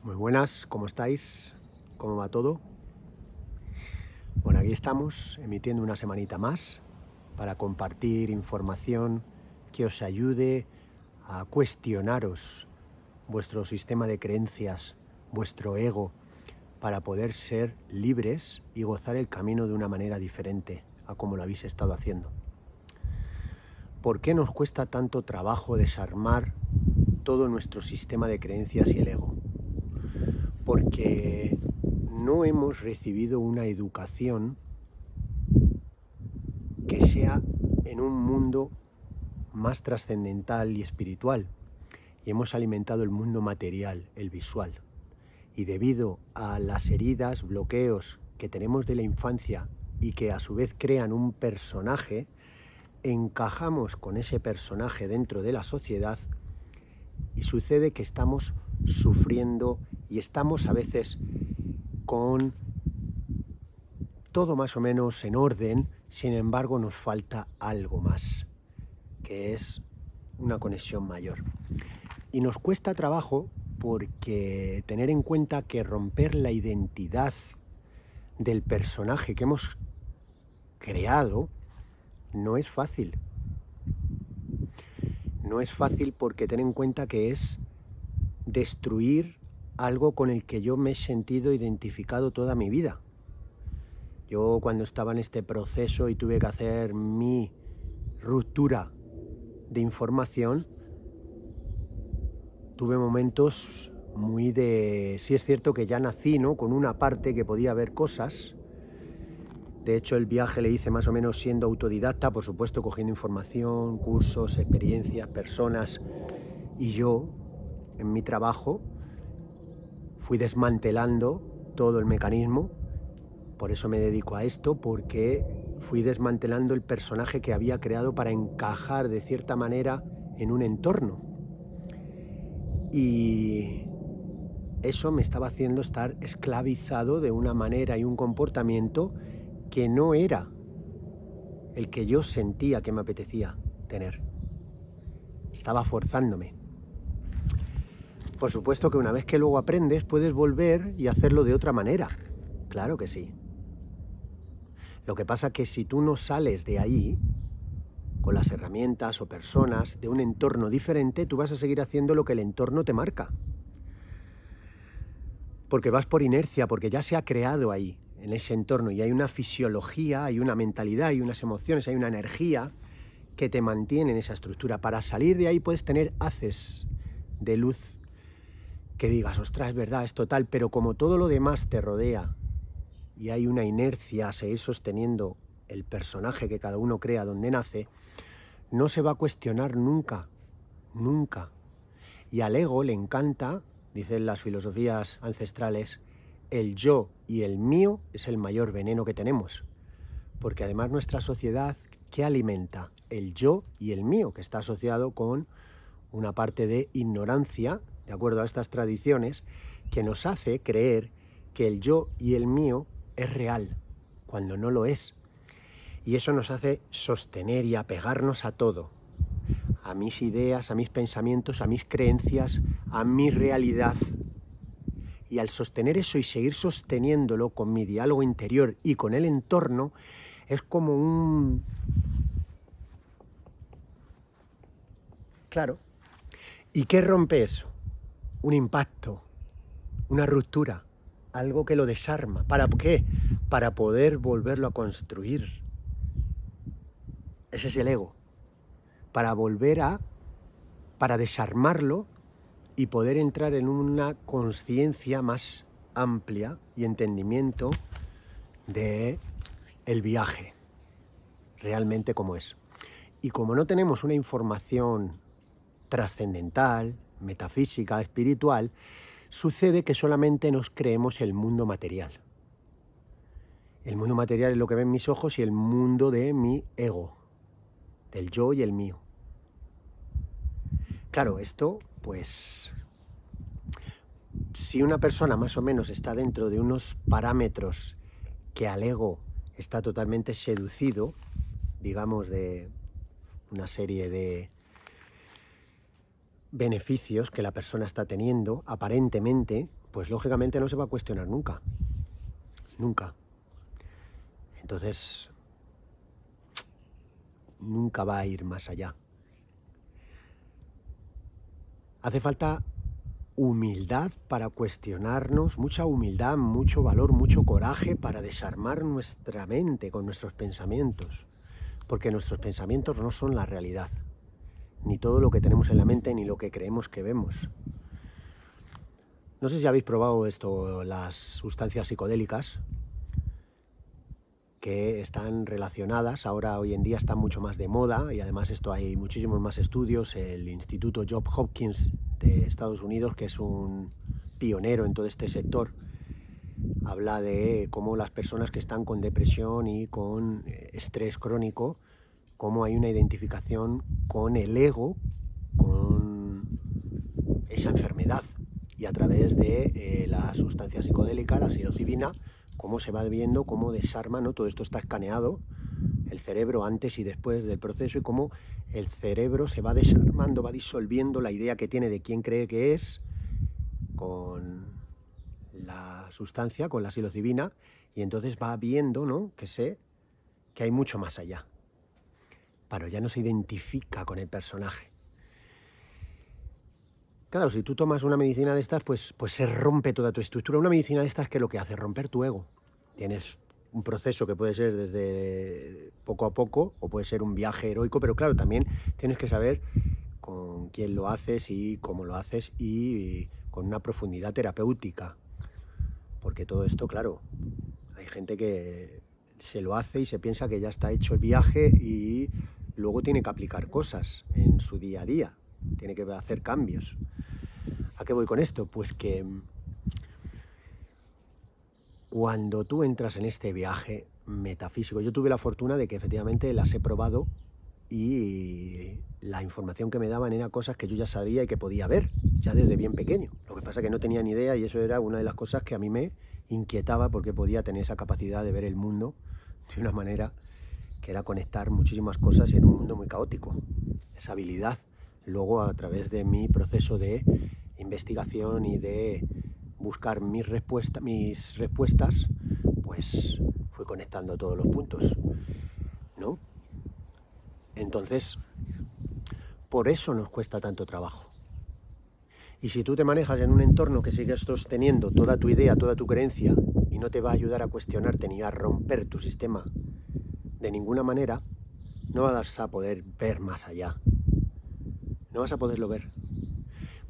Muy buenas, ¿cómo estáis? ¿Cómo va todo? Bueno, aquí estamos emitiendo una semanita más para compartir información que os ayude a cuestionaros vuestro sistema de creencias, vuestro ego, para poder ser libres y gozar el camino de una manera diferente a como lo habéis estado haciendo. ¿Por qué nos cuesta tanto trabajo desarmar todo nuestro sistema de creencias y el ego? Porque no hemos recibido una educación que sea en un mundo más trascendental y espiritual, y hemos alimentado el mundo material, el visual. Y debido a las heridas, bloqueos que tenemos de la infancia y que a su vez crean un personaje, encajamos con ese personaje dentro de la sociedad y sucede que estamos sufriendo y estamos a veces con todo más o menos en orden, sin embargo nos falta algo más, que es una conexión mayor. Y nos cuesta trabajo porque tener en cuenta que romper la identidad del personaje que hemos creado no es fácil. No es fácil porque ten en cuenta que es destruir algo con el que yo me he sentido identificado toda mi vida. Yo cuando estaba en este proceso y tuve que hacer mi ruptura de información, tuve momentos muy de... Sí es cierto que ya nací, ¿no?, con una parte que podía ver cosas. De hecho, el viaje le hice más o menos siendo autodidacta, por supuesto, cogiendo información, cursos, experiencias, personas. Y yo, en mi trabajo, fui desmantelando todo el mecanismo. Por eso me dedico a esto, porque fui desmantelando el personaje que había creado para encajar de cierta manera en un entorno. Y eso me estaba haciendo estar esclavizado de una manera y un comportamiento que no era el que yo sentía que me apetecía tener. Estaba forzándome. Por supuesto que una vez que luego aprendes, puedes volver y hacerlo de otra manera. Claro que sí. Lo que pasa es que si tú no sales de ahí, con las herramientas o personas de un entorno diferente, tú vas a seguir haciendo lo que el entorno te marca. Porque vas por inercia, porque ya se ha creado ahí, en ese entorno, y hay una fisiología, hay una mentalidad, hay unas emociones, hay una energía que te mantiene en esa estructura. Para salir de ahí puedes tener haces de luz que digas, ostras, es verdad, es total, pero como todo lo demás te rodea y hay una inercia a seguir sosteniendo el personaje que cada uno crea donde nace, no se va a cuestionar nunca, nunca. Y al ego le encanta, dicen las filosofías ancestrales, el yo y el mío es el mayor veneno que tenemos. Porque además nuestra sociedad, ¿qué alimenta? El yo y el mío, que está asociado con una parte de ignorancia, de acuerdo a estas tradiciones, que nos hace creer que el yo y el mío es real, cuando no lo es. Y eso nos hace sostener y apegarnos a todo, a mis ideas, a mis pensamientos, a mis creencias, a mi realidad. Y al sostener eso y seguir sosteniéndolo con mi diálogo interior y con el entorno, es como un... Claro. ¿Y qué rompe eso? Un impacto, una ruptura, algo que lo desarma. ¿Para qué? Para poder volverlo a construir. Ese es el ego. Para desarmarlo y poder entrar en una conciencia más amplia y entendimiento de el viaje, realmente como es. Y como no tenemos una información trascendental, metafísica, espiritual, sucede que solamente nos creemos el mundo material. El mundo material es lo que ven mis ojos y el mundo de mi ego, del yo y el mío. Claro, esto, pues, si una persona más o menos está dentro de unos parámetros que al ego está totalmente seducido, digamos, de una serie de beneficios que la persona está teniendo, aparentemente, pues lógicamente no se va a cuestionar nunca, nunca. Entonces, nunca va a ir más allá. Hace falta humildad para cuestionarnos, mucha humildad, mucho valor, mucho coraje para desarmar nuestra mente con nuestros pensamientos, porque nuestros pensamientos no son la realidad, ni todo lo que tenemos en la mente, ni lo que creemos que vemos. No sé si habéis probado esto, las sustancias psicodélicas, que están relacionadas, ahora hoy en día están mucho más de moda y además esto hay muchísimos más estudios. El Instituto Johns Hopkins de Estados Unidos, que es un pionero en todo este sector, habla de cómo las personas que están con depresión y con estrés crónico, cómo hay una identificación con el ego, con esa enfermedad, y a través de la sustancia psicodélica, la psilocibina, cómo se va viendo, cómo desarma, ¿no? Todo esto está escaneado, el cerebro antes y después del proceso, y cómo el cerebro se va desarmando, va disolviendo la idea que tiene de quién cree que es con la sustancia, con la psilocibina, y entonces va viendo, ¿no? Que hay mucho más allá. Pero ya no se identifica con el personaje. Claro, si tú tomas una medicina de estas, pues se rompe toda tu estructura. Una medicina de estas, ¿qué es lo que hace? Romper tu ego. Tienes un proceso que puede ser desde poco a poco, o puede ser un viaje heroico, pero claro, también tienes que saber con quién lo haces y cómo lo haces, y con una profundidad terapéutica. Porque todo esto, claro, hay gente que se lo hace y se piensa que ya está hecho el viaje y luego tiene que aplicar cosas en su día a día. Tiene que hacer cambios. ¿A qué voy con esto? Pues que cuando tú entras en este viaje metafísico, yo tuve la fortuna de que efectivamente las he probado y la información que me daban era cosas que yo ya sabía y que podía ver, ya desde bien pequeño. Lo que pasa es que no tenía ni idea, y eso era una de las cosas que a mí me inquietaba, porque podía tener esa capacidad de ver el mundo de una manera que era conectar muchísimas cosas y en un mundo muy caótico. Esa habilidad, luego a través de mi proceso de investigación y de buscar mis respuestas, pues fui conectando todos los puntos, ¿no? Entonces, por eso nos cuesta tanto trabajo. Y si tú te manejas en un entorno que sigues sosteniendo toda tu idea, toda tu creencia, y no te va a ayudar a cuestionarte ni a romper tu sistema de ninguna manera, no vas a poder ver más allá. No vas a poderlo ver.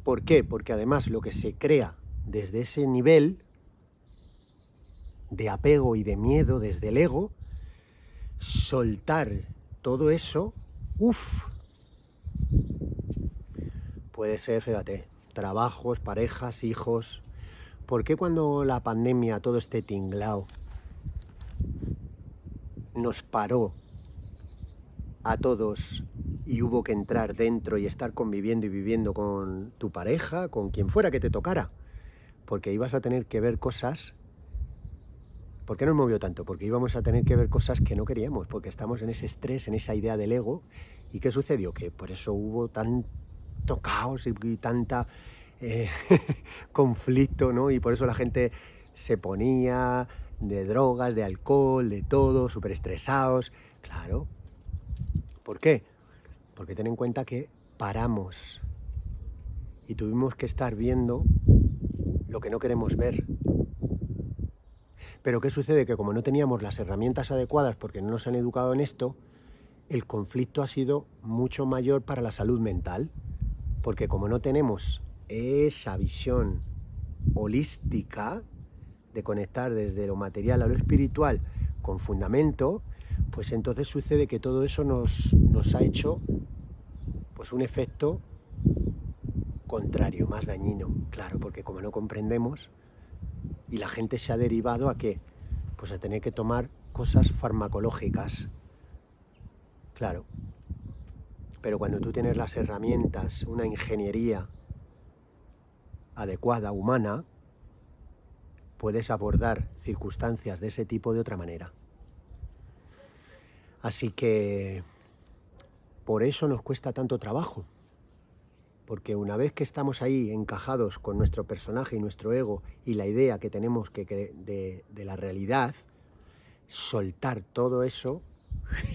¿Por qué? Porque además lo que se crea desde ese nivel de apego y de miedo, desde el ego, soltar todo eso, puede ser, fíjate, trabajos, parejas, hijos. ¿Por qué cuando la pandemia, todo este tinglao, nos paró a todos y hubo que entrar dentro y estar conviviendo y viviendo con tu pareja, con quien fuera que te tocara? Porque ibas a tener que ver cosas. ¿Por qué nos movió tanto? Porque íbamos a tener que ver cosas que no queríamos, porque estamos en ese estrés, en esa idea del ego. ¿Y qué sucedió? Que por eso hubo tanto caos y tanta conflicto, ¿no? Y por eso la gente se ponía de drogas, de alcohol, de todo, súper estresados. Claro. ¿Por qué? Porque ten en cuenta que paramos y tuvimos que estar viendo lo que no queremos ver. Pero ¿qué sucede? Que como no teníamos las herramientas adecuadas, porque no nos han educado en esto, el conflicto ha sido mucho mayor para la salud mental. Porque como no tenemos esa visión holística de conectar desde lo material a lo espiritual con fundamento, pues entonces sucede que todo eso nos ha hecho pues un efecto contrario, más dañino. Claro, porque como no comprendemos, y la gente se ha derivado a qué, pues a tener que tomar cosas farmacológicas. Claro. Pero cuando tú tienes las herramientas, una ingeniería adecuada, humana, puedes abordar circunstancias de ese tipo de otra manera. Así que por eso nos cuesta tanto trabajo. Porque una vez que estamos ahí encajados con nuestro personaje y nuestro ego y la idea que tenemos de la realidad, soltar todo eso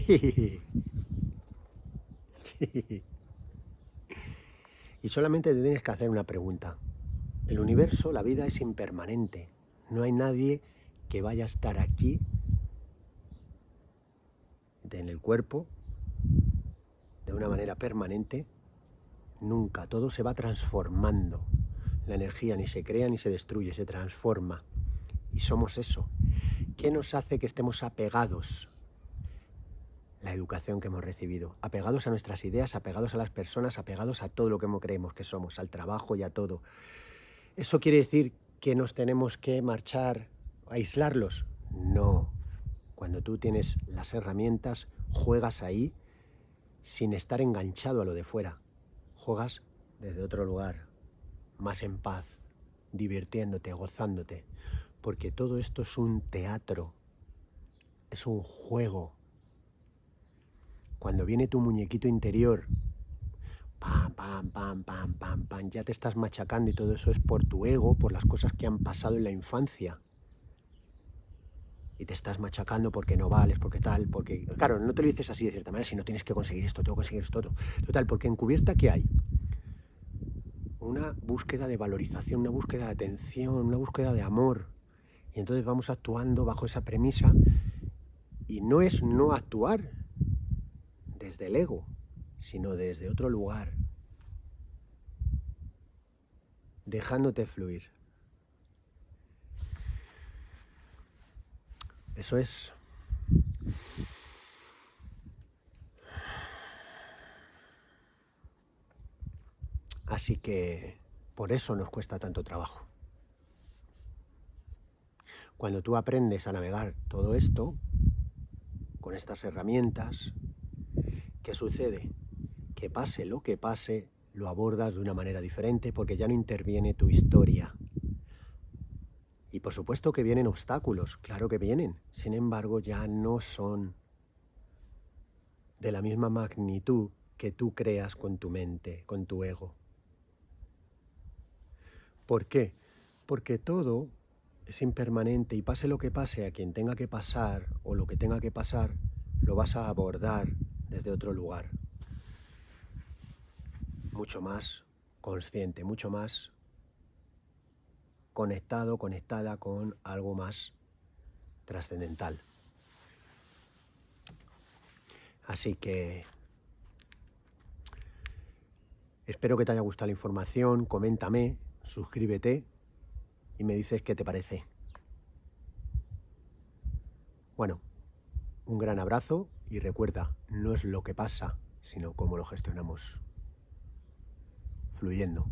y solamente te tienes que hacer una pregunta. El universo, la vida es impermanente. No hay nadie que vaya a estar aquí en el cuerpo de una manera permanente. Nunca. Todo se va transformando. La energía ni se crea ni se destruye, se transforma. Y somos eso. ¿Qué nos hace que estemos apegados? La educación que hemos recibido. Apegados a nuestras ideas, apegados a las personas, apegados a todo lo que creemos que somos, al trabajo y a todo. ¿Eso quiere decir que nos tenemos que marchar a aislarlos? No. Cuando tú tienes las herramientas, juegas ahí sin estar enganchado a lo de fuera. Juegas desde otro lugar, más en paz, divirtiéndote, gozándote. Porque todo esto es un teatro, es un juego. Cuando viene tu muñequito interior, pam, pam, pam, pam, pam, pam, ya te estás machacando y todo eso es por tu ego, por las cosas que han pasado en la infancia. Y te estás machacando porque no vales, porque tal, porque... Claro, no te lo dices así de cierta manera, si no tienes que conseguir esto, tengo que conseguir esto otro. Total, porque encubierta, ¿qué hay? Una búsqueda de valorización, una búsqueda de atención, una búsqueda de amor. Y entonces vamos actuando bajo esa premisa y no es no actuar desde el ego, sino desde otro lugar, dejándote fluir. Eso es. Así que por eso nos cuesta tanto trabajo. Cuando tú aprendes a navegar todo esto, con estas herramientas, ¿qué sucede? Que pase lo que pase, lo abordas de una manera diferente porque ya no interviene tu historia. Y por supuesto que vienen obstáculos, claro que vienen. Sin embargo, ya no son de la misma magnitud que tú creas con tu mente, con tu ego. ¿Por qué? Porque todo es impermanente y pase lo que pase a quien tenga que pasar o lo que tenga que pasar, lo vas a abordar desde otro lugar. Mucho más consciente, mucho más conectado, conectada con algo más trascendental. Así que espero que te haya gustado la información, coméntame, suscríbete y me dices qué te parece. Bueno, un gran abrazo y recuerda, no es lo que pasa, sino cómo lo gestionamos, fluyendo.